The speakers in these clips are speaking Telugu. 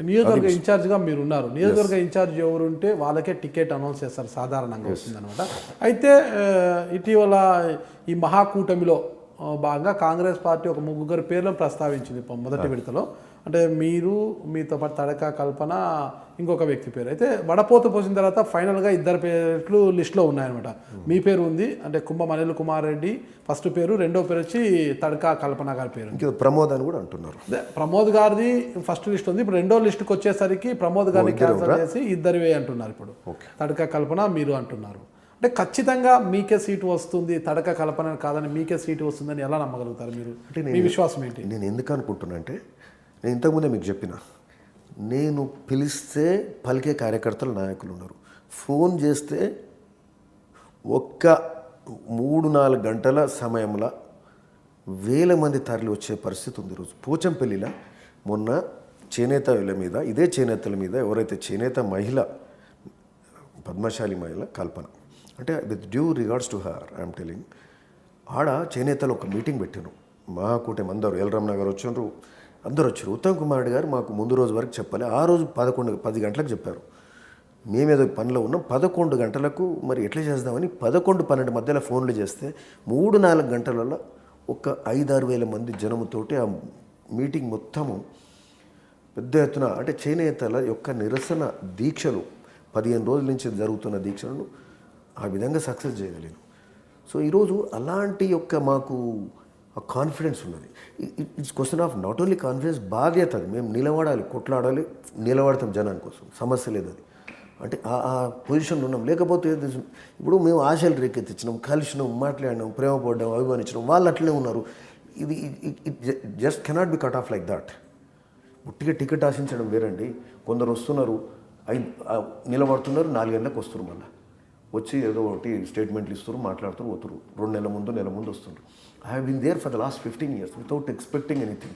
నియోజకవర్గ ఇన్ఛార్జ్గా మీరు ఉన్నారు. నియోజకవర్గ ఇన్ఛార్జ్ ఎవరు ఉంటే వాళ్ళకే టికెట్ అనౌన్స్ చేస్తారు, సాధారణంగా వస్తుందన్నమాట. అయితే ఇటీవల ఈ మహాకూటమిలో భాగంగా కాంగ్రెస్ పార్టీ ఒక 3 పేర్లను ప్రస్తావించింది మొదటి విడతలో. అంటే మీరు, మీతో పాటు తడక, కల్పన, ఇంకొక వ్యక్తి పేరు. అయితే వడపోత పోసిన తర్వాత ఫైనల్గా 2 పేర్లు లిస్టులో ఉన్నాయన్నమాట. మీ పేరు ఉంది, అంటే కుంభం అనిల్ కుమార్ రెడ్డి ఫస్ట్ పేరు, రెండో పేరు వచ్చి తడక కల్పన గారి పేరు. ఇంకా ప్రమోద్ అని కూడా అంటున్నారు. ప్రమోద్ గారిది ఫస్ట్ లిస్ట్ ఉంది. ఇప్పుడు రెండో లిస్టుకి వచ్చేసరికి ప్రమోద్ గారిని క్యాన్సల్ చేసి 2 అంటున్నారు. ఇప్పుడు తడక కల్పన మీరు అంటున్నారు. అంటే ఖచ్చితంగా మీకే సీటు వస్తుంది, తడక కల్పన కాదని మీకే సీటు వస్తుందని ఎలా నమ్మగలుగుతారు మీరు? అంటే మీ విశ్వాసం ఏంటి? నేను ఎందుకు అనుకుంటున్నా అంటే, నేను ఇంతకుముందే మీకు చెప్పిన, నేను పిలిస్తే పలికే కార్యకర్తలు, నాయకులు ఉన్నారు. ఫోన్ చేస్తే ఒక్క 3-4 గంటల సమయంలో వేల మంది తరలి వచ్చే పరిస్థితి ఉంది. ఈరోజు పోచంపల్లిలో మొన్న చేనేతల మీద, ఇదే చేనేతల మీద ఎవరైతే చేనేత మహిళ, పద్మశాలి మహిళ కల్పన, అంటే with due regards to her I'm telling, ఆడ చేనేతలు ఒక మీటింగ్ పెట్టాను. మహాకూటమి అందరూ, ఎల్రమణ గారు వచ్చారు, అందరూ వచ్చారు. ఉత్తమ్ కుమార్ రెడ్డి గారు మాకు ముందు రోజు వరకు చెప్పాలి. ఆ రోజు 10 గంటలకు చెప్పారు. మేమేదో పనిలో ఉన్నాం. 11 గంటలకు మరి ఎట్లా చేద్దామని 11-12 మధ్యలో ఫోన్లు చేస్తే 3-4 గంటలలో ఒక 5-6 వేల మంది జనముతోటి ఆ మీటింగ్ మొత్తము పెద్ద ఎత్తున, అంటే చేనేతల యొక్క నిరసన దీక్షలు 15 రోజుల నుంచి జరుగుతున్న దీక్షలను ఆ విధంగా సక్సెస్ చేయగలిగాను. సో ఈరోజు అలాంటి యొక్క మాకు కాన్ఫిడెన్స్ ఉన్నది. It's question of not only confidence, బాధ్యత. అది మేము నిలబడాలి, కొట్లాడాలి, నిలబడతాం జనాని కోసం, సమస్య లేదు అది. అంటే ఆ పొజిషన్లో ఉన్నాం. లేకపోతే ఇప్పుడు మేము ఆశలు రేకెత్తించినాం, కలిసినాం, మాట్లాడినాం, ప్రేమపడ్డాం, అభిమానించినాం, వాళ్ళు అట్లనే ఉన్నారు. ఇది it just cannot be cut off like that. ఉట్టిగా టికెట్ ఆశించడం వేరండి. కొందరు వస్తున్నారు, నిలబడుతున్నారు, 4 గంటలకు వస్తారు, మళ్ళీ వచ్చి ఏదో ఒకటి స్టేట్మెంట్లు ఇస్తారు, మాట్లాడుతారు, పోతారు. 2 నెలల ముందు వస్తుంటారు. I have been there for the last 15 years without expecting anything,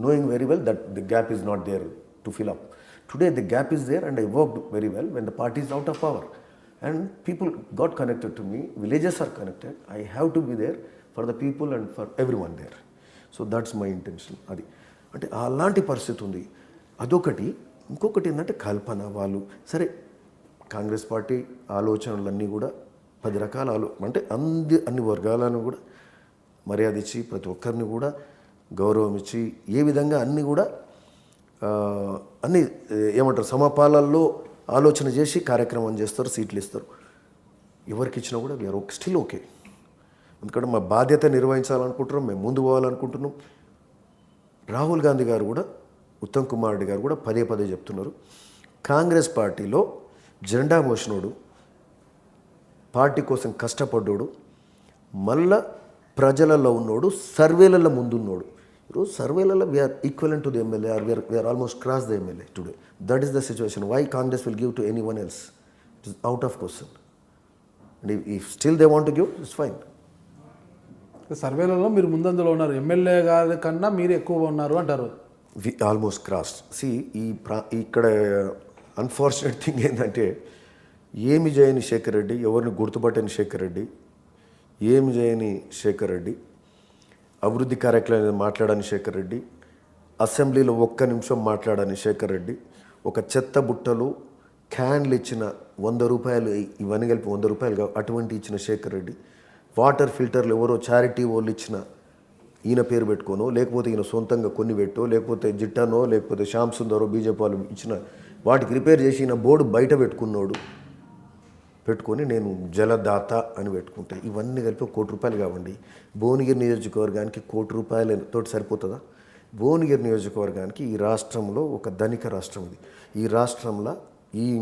knowing very well that the gap is not there to fill up. Today the gap is there and I worked very well when the party is out of power and people got connected to me, villages are connected. I have to be there for the people and for everyone there. So that's my intention. అది అంటే అలాంటి పరిస్థితి ఉంది. అదొకటి. ఇంకొకటి ఏంటంటే కల్పన వాళ్ళు సరే, కాంగ్రెస్ పార్టీ ఆలోచనలన్నీ కూడా 10 రకాల అంటే అన్ని వర్గాలను కూడా మర్యాద ఇచ్చి, ప్రతి ఒక్కరిని కూడా గౌరవం ఇచ్చి, ఏ విధంగా అన్నీ కూడా అన్నీ ఏమంటారు సమపాలల్లో ఆలోచన చేసి కార్యక్రమం చేస్తారు, సీట్లు ఇస్తారు. ఎవరికి ఇచ్చినా కూడా వీఆర్ స్టిల్ ఓకే. ఎందుకంటే మా బాధ్యత నిర్వహించాలనుకుంటున్నాం, మేము ముందు పోవాలనుకుంటున్నాం. రాహుల్ గాంధీ గారు కూడా, ఉత్తమ్ కుమార్ రెడ్డి గారు కూడా పదే చెప్తున్నారు, కాంగ్రెస్ పార్టీలో జెండా మోసినోడు, పార్టీ కోసం కష్టపడ్డాడు, మళ్ళా ప్రజలలో ఉన్నోడు, సర్వేలలో ముందున్నోడు. ఈరోజు సర్వేలలో we're equivalent to the MLA or we're almost cross the MLA today. That is the situation. Why Congress will give to anyone else? It is out of question. And if still they want to give, it's fine. సర్వేలలో మీరు ముందంజలో ఉన్నారు, ఎమ్మెల్యే గారి కన్నా మీరు ఎక్కువ ఉన్నారు అంటారు. We almost cross. ఇక్కడ అన్ఫార్చునేట్ థింగ్ ఏంటంటే, ఏమి చేయని శేఖర్ రెడ్డి, ఎవరిని గుర్తుపట్టని శేఖర్ రెడ్డి, ఏమి చేయని శేఖర్ రెడ్డి, అభివృద్ధి కార్యక్రమాలు మాట్లాడని శేఖర్ రెడ్డి, అసెంబ్లీలో 1 నిమిషం మాట్లాడని శేఖర్ రెడ్డి, ఒక చెత్త బుట్టలు క్యాన్లు ఇచ్చిన 100 రూపాయలు, ఇవన్నీ కలిపి 100 రూపాయలు అటువంటి ఇచ్చిన శేఖర్ రెడ్డి, వాటర్ ఫిల్టర్లు ఎవరో చారిటీ వాళ్ళు ఇచ్చిన ఈయన పేరు పెట్టుకోనో, లేకపోతే ఈయన సొంతంగా కొన్ని పెట్టో, లేకపోతే జిట్టానో, లేకపోతే శ్యామ్ సుందరో బీజేపీ వాళ్ళు ఇచ్చిన వాటికి రిపేర్ చేసి ఈయన బోర్డు బయట పెట్టుకొని నేను జలదాత అని పెట్టుకుంటే, ఇవన్నీ కలిపి 1 కోటి రూపాయలు కావండి. భువనగిరి నియోజకవర్గానికి 1 కోటి రూపాయలతో సరిపోతుందా? భువనగిరి నియోజకవర్గానికి ఈ రాష్ట్రంలో ఒక ధనిక రాష్ట్రం ఇది. ఈ రాష్ట్రంలో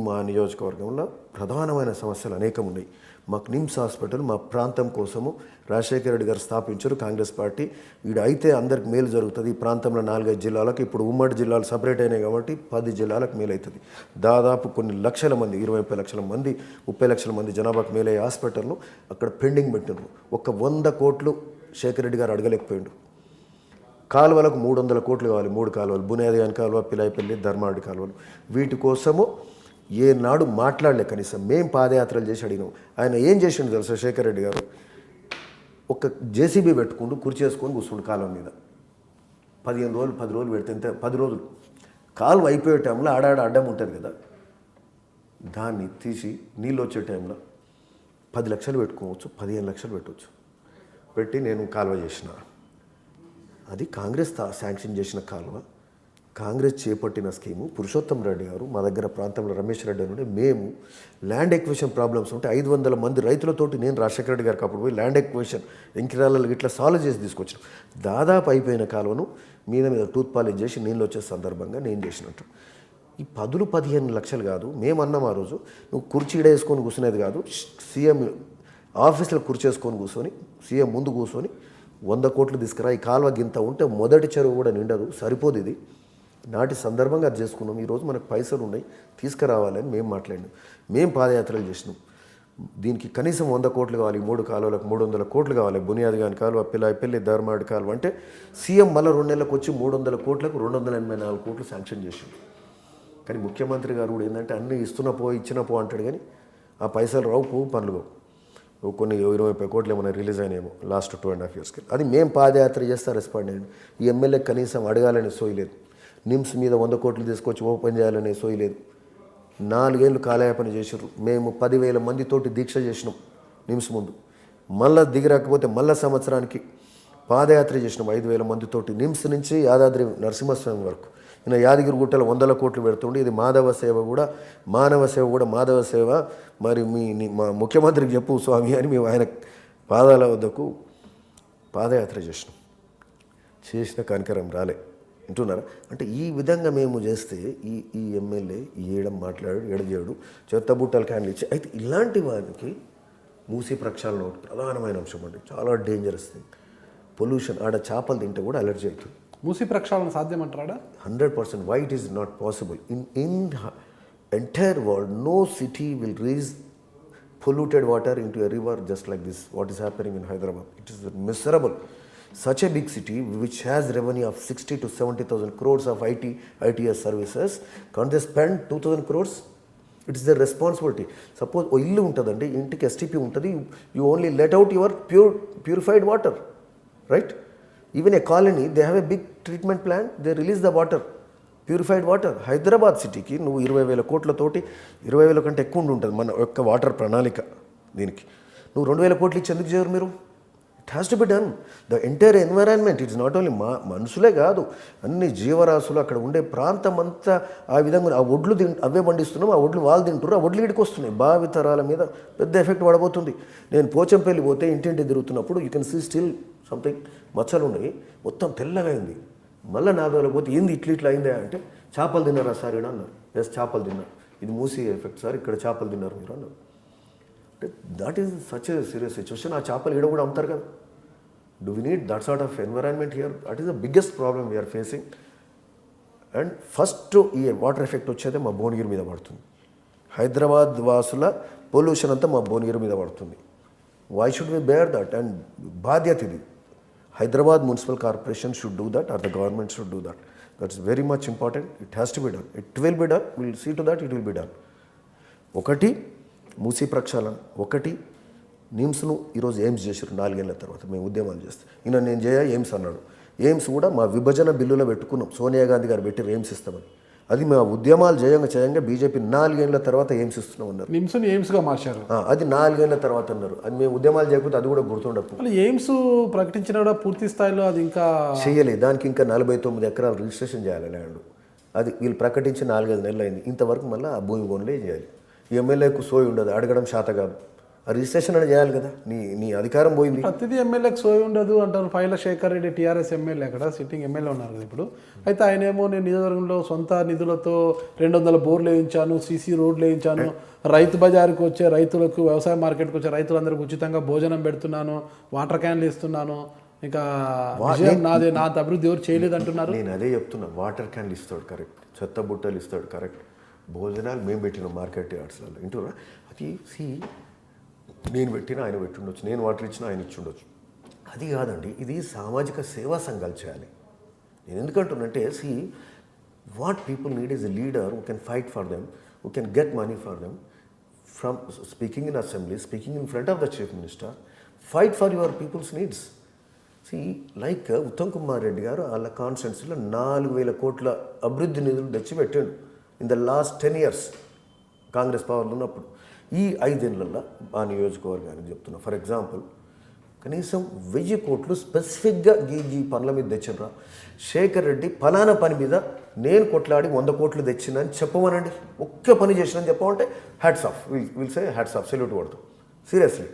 మా నియోజకవర్గంలో ప్రధానమైన సమస్యలు అనేకం ఉన్నాయి. మాకు నిమ్స్ హాస్పిటల్ మా ప్రాంతం కోసము రాజశేఖర రెడ్డి గారు స్థాపించారు, కాంగ్రెస్ పార్టీ. వీడు అయితే అందరికి మేలు జరుగుతుంది. ఈ ప్రాంతంలో 4-5 జిల్లాలకు, ఇప్పుడు ఉమ్మడి జిల్లాలు సపరేట్ అయినాయి కాబట్టి 10 జిల్లాలకు మేలు అవుతుంది. దాదాపు కొన్ని లక్షల మంది, 20-30 లక్షల మంది, 30 లక్షల మంది జనాభాకు మేలయ్యే హాస్పిటల్ను అక్కడ పెండింగ్ పెట్టినారు. ఒక 100 కోట్లు శేఖర్ రెడ్డి గారు అడగలేకపోయాడు. కాలువలకు 300 కోట్లు కావాలి. 3 కాలువలు, బునియాదిగాని కాలువ, పిలాయిపల్లి, ధర్మారెడ్డి కాలువలు. వీటి కోసము ఏనాడు మాట్లాడలే. కనీసం మేము పాదయాత్రలు చేసి అడిగినాం. ఆయన ఏం చేసిండు తెలుసా? శేఖర్ రెడ్డి గారు ఒక జేసీబీ పెట్టుకుంటూ కుర్చీ వేసుకొని కూర్చుండు కాలం మీద. 15 రోజులు 10 రోజులు పెడితే 10 రోజులు కాలువ అయిపోయే టైంలో ఆడాడ అడ్డం ఉంటుంది కదా, దాన్ని తీసి నీళ్ళు వచ్చే టైంలో 10 లక్షలు పెట్టుకోవచ్చు, 15 లక్షలు పెట్టవచ్చు. పెట్టి నేను కాలువ చేసిన. అది కాంగ్రెస్ శాంక్షన్ చేసిన కాలువ, కాంగ్రెస్ చేపట్టిన స్కీము. పురుషోత్తం రెడ్డి గారు మా దగ్గర ప్రాంతంలో రమేష్ రెడ్డి అని ఉంటే, మేము ల్యాండ్ ఎక్విజిషన్ ప్రాబ్లమ్స్ ఉంటే 500 మంది రైతులతోటి నేను రాజశేఖర రెడ్డి గారికి అప్పుడు పోయి ల్యాండ్ ఎక్విజిషన్ ఎంకిరాలలో ఇట్లా సాల్వ్ చేసి తీసుకొచ్చాను. దాదాపు అయిపోయిన కాలువను మీద టూత్ పాలిష్ చేసి నీళ్ళు వచ్చే సందర్భంగా నేను చేసినట్టు. ఈ 10-15 లక్షలు కాదు. మేమన్నాం ఆ రోజు, నువ్వు కుర్చీ వేసుకొని కూర్చునేది కాదు, సీఎం ఆఫీస్లో కుర్చీ వేసుకొని కూర్చొని సీఎం ముందు కూర్చొని 100 కోట్లు తీసుకురా, ఈ కాలువ గింత ఉంటే మొదటి చెరువు కూడా నిండదు, సరిపోదు ఇది. నాటి సందర్భంగా అది చేసుకున్నాం. ఈరోజు మనకు పైసలు ఉన్నాయి, తీసుకురావాలని మేము మాట్లాడినాం. మేము పాదయాత్రలు చేసినాం. దీనికి కనీసం 100 కోట్లు కావాలి, 3 కాలువలకు 300 కోట్లు కావాలి. బునియాది గాని కాలువ, పిల్లి ధర్మాడి కాలువ అంటే సీఎం మళ్ళీ 2 నెలలకు వచ్చి 300 కోట్లకు 284 కోట్లు శాంక్షన్ చేసింది. కానీ ముఖ్యమంత్రి గారు కూడా ఏంటంటే అన్నీ ఇచ్చిన పో అంటాడు, కానీ ఆ పైసలు రావు, పువ్వు పనులు కావు. కొన్ని 20 కోట్లు ఏమైనా రిలీజ్ అయినాయేమో లాస్ట్ 2.5 yearsకి. అది మేము పాదయాత్ర చేస్తే రెస్పాండ్ అయ్యండి. ఈ ఎమ్మెల్యే కనీసం అడగాలని సోయలేదు. నిమ్స్ మీద 100 కోట్లు తీసుకొచ్చి ఓపెన్ చేయాలనే సోయలేదు. 4 ఏళ్ళు కాలయాపన చేసారు. మేము 10,000 మందితోటి దీక్ష చేసినాం నిమ్స్ ముందు. మళ్ళీ దిగిరాకపోతే మళ్ళీ సంవత్సరానికి పాదయాత్ర చేసినాం 5,000 మందితోటి నిమ్స్ నుంచి యాదాద్రి నరసింహస్వామి వరకు. ఈయన యాదగిరి గుట్టలో 100 కోట్లు పెడుతుండే. ఇది మాధవ సేవ కూడా, మానవ సేవ కూడా మాధవ సేవ. మరి మా ముఖ్యమంత్రికి చెప్పు స్వామి అని మేము ఆయన పాదాల వద్దకు పాదయాత్ర చేసిన కనికరం రాలే వింటున్నారా. అంటే ఈ విధంగా మేము చేస్తే ఈ ఎమ్మెల్యే మాట్లాడు ఎడజేయడు, చెత్త బుట్టలు క్యాన్లు ఇచ్చి. అయితే ఇలాంటి వారికి మూసి ప్రక్షాళన ఒకటి ప్రధానమైన అంశం అండి, చాలా డేంజరస్ థింగ్. పొల్యూషన్, ఆడ చేపలు తింటే కూడా అలర్జీ అవుతుంది. మూసి ప్రక్షాళన సాధ్యమంటారా? 100%. Why it is not possible? In entire world no city will reach polluted water into a river just like this, what is happening in Hyderabad. It is miserable. Such a big city which has revenue of 60 to 70,000 crores of ITS services, can't they spend 2,000 crores? It is their responsibility. Suppose ఓ ఇల్లు ఉంటుందండి, ఇంటికి STP ఉంటుంది, you only let out your purified water, right? Even a colony, they have a big treatment plant, they release the water, purified water. Hyderabad సిటీకి నువ్వు 20,000 కోట్లతోటి, 20,000 కంటే ఎక్కువ ఉంటుంది మన యొక్క వాటర్ ప్రణాళిక. దీనికి నువ్వు 2,000 కోట్లు ఇచ్చి ఎందుకు చేయరు మీరు? It has to be done. The entire environment, it's not only మనుషులే కాదు, అన్ని జీవరాశులు అక్కడ ఉండే ప్రాంతం అంతా ఆ విధంగా. ఆ ఒడ్లు అవే పండిస్తున్నాం, ఆ ఒడ్లు వాళ్ళు తింటారు, ఆ ఒడ్లు ఇడికి వస్తున్నాయి. భావితరాల మీద పెద్ద ఎఫెక్ట్ పడబోతుంది. నేను పోచంపల్లి పోతే ఇంటింటి తిరుగుతున్నప్పుడు you can see still something మచ్చలు ఉన్నాయి, మొత్తం తెల్లగా అయింది. మళ్ళీ 4 రోజులు పోతే ఏంది ఇట్లా అయిందా అంటే, చేపలు తిన్నారా సార్ ఇక్కడ అన్నారు. ఎస్, చేపలు తిన్నారు. ఇది మూసి ఎఫెక్ట్ సార్, ఇక్కడ చేపలు తిన్నారు మీరు అన్నారు. అంటే that is such a serious situation. ఆ చేపలు ఈడ కూడా అమ్ముతారు కదా. Do we need that sort of environment here? That is the biggest problem we are facing. And first ఈ వాటర్ ఎఫెక్ట్ వచ్చేదే మా భువనగిరి మీద పడుతుంది. హైదరాబాద్ వాసుల పొల్యూషన్ అంతా మా భువనగిరి మీద పడుతుంది. Why should we bear that? And బాధ్యత ఇది. Hyderabad Municipal Corporation should do that, or the government should do that. That's very much important. It has to be done. It will be done. We'll see to that it will be done. ఒకటి మూసి ప్రక్షాళన, ఒకటి నిమ్స్ను ఈరోజు ఎయిమ్స్ చేశారు 4 ఏళ్ల తర్వాత. మేము ఉద్యమాలు చేస్తాం. ఈయన నేను ఎయిమ్స్ అన్నాడు. ఎయిమ్స్ కూడా మా విభజన బిల్లులో పెట్టుకున్నాం, సోనియా గాంధీ గారు పెట్టి ఎయిమ్స్ ఇస్తామని. అది మా ఉద్యమాలు చేయంగా బీజేపీ 4 ఏళ్ల తర్వాత ఎయిమ్స్ ఇస్తున్నాం అన్నారు. నిమ్స్ని ఎయిమ్స్గా మార్చారు. అది 4 ఏళ్ల తర్వాత అన్నారు. అది మేము ఉద్యమాలు చేయకపోతే అది కూడా గుర్తుండదు. ఎయిమ్స్ ప్రకటించిన కూడా పూర్తి స్థాయిలో అది ఇంకా చేయలేదు. దానికి ఇంకా 49 ఎకరాలు రిజిస్ట్రేషన్ చేయాలి ల్యాండ్. అది వీళ్ళు ప్రకటించి 4-5 నెలలు అయింది. ఇంతవరకు మళ్ళీ ఆ భూమి కొనులే చేయాలి. ఈ ఎమ్మెల్యేకు సోయి ఉండదు, అడగడం శాత కాదు. ఆ రిజిస్ట్రేషన్ అని చేయాలి కదా. నీ అధికారం పోయింది. ప్రతిదీ ఎమ్మెల్యేకి సోయి ఉండదు అంటారు. ఫైల శేఖర్ రెడ్డి టీఆర్ఎస్ ఎమ్మెల్యే, అక్కడ సిట్టింగ్ ఎమ్మెల్యే ఉన్నారు కదా ఇప్పుడు. అయితే ఆయనేమో నేను నియోజకవర్గంలో సొంత నిధులతో 200 బోర్లు వేయించాను, సీసీ రోడ్లు వేయించాను, రైతు బజార్కి వచ్చే రైతులకు, వ్యవసాయ మార్కెట్కి వచ్చే రైతులందరికీ ఉచితంగా భోజనం పెడుతున్నాను, వాటర్ క్యాన్లు ఇస్తున్నాను, ఇంకా విజయం నాదే, నా అభివృద్ధి ఎవరు చేయలేదు అంటున్నారు. నేను అదే చెప్తున్నా. వాటర్ క్యాన్లు ఇస్తాడు కరెక్ట్, చెత్త బుట్టలు ఇస్తాడు కరెక్ట్, భోజనాలు మేము పెట్టిన మార్కెట్ యార్డ్స్లలో వింటున్నా. అది నేను పెట్టినా ఆయన పెట్టుండొచ్చు, నేను వాటర్ ఇచ్చినా ఆయన ఇచ్చి. అది కాదండి, ఇది సామాజిక సేవా సంఘాలు చేయాలి. నేను ఎందుకంటున్నంటే what people need is a leader who can fight for them, who can get money for them from speaking in assembly, speaking in front of the chief minister, fight for your people's needs. Like Uttam Kumar Reddy garu వాళ్ళ కాన్స్టిట్యున్సీలో 4,000 కోట్ల అభివృద్ధి నిధులు తెచ్చిపెట్టాడు in the last 10 years Congress పవర్లో ఉన్నప్పుడు. ఈ 5 ఏళ్లలో ఆ నియోజకవర్గానికి చెప్తున్నా, ఫర్ ఎగ్జాంపుల్ కనీసం 1000 కోట్లు స్పెసిఫిక్గా ఈ పనుల మీద తెచ్చినరా. శేఖర్ రెడ్డి ఫలానా పని మీద నేను కొట్లాడి 100 కోట్లు తెచ్చిన అని చెప్పమనండి, ఒక్క పని చేసినని చెప్పమంటే hats off, will say hats off, salute కొడతాం. Seriously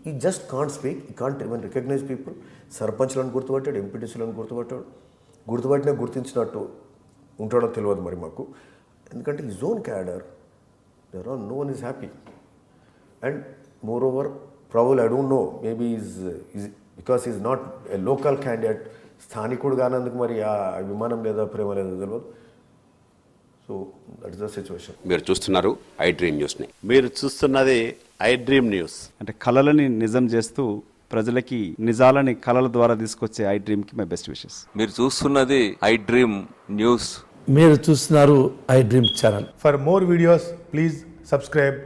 he just can't speak, he can't even recognise people. సర్పంచ్లను గుర్తుపట్టాడు, ఎంపీటీసీలను గుర్తుపట్టినా గుర్తించినట్టు ఉంటాడో తెలియదు మరి మాకు. ఎందుకంటే ఈ zone cadre there are no one is happy. And moreover Pravul, I don't know, maybe is because he's not a local candidate, స్థానికుడు కానందుకు మరి ఆ అభిమానం లేదా ప్రేమ లేదా తెలియదు. So that is the situation. మీరు చూస్తున్నారు ఐ డ్రీమ్ న్యూస్ని. మీరు చూస్తున్నది ఐ డ్రీమ్ న్యూస్. అంటే కళలని నిజం చేస్తూ ప్రజలకి నిజాలని కళల ద్వారా తీసుకొచ్చే ఐ డ్రీమ్కి మై బెస్ట్ విషెస్. మీరు చూస్తున్నది ఐ డ్రీమ్ న్యూస్. మీరు చూస్తున్నారు I dream channel. For more videos, please subscribe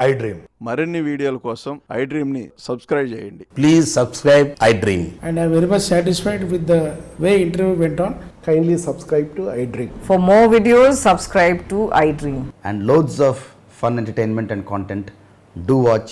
I Dream. మరిన్ని వీడియోల కోసం ఐ డ్రీమ్ని సబ్స్క్రైబ్ చేయండి. Please subscribe I dream. And I'm very much satisfied with the way interview went on. Kindly subscribe to I Dream. For more videos, subscribe to iDream. And loads of fun entertainment and content. Do watch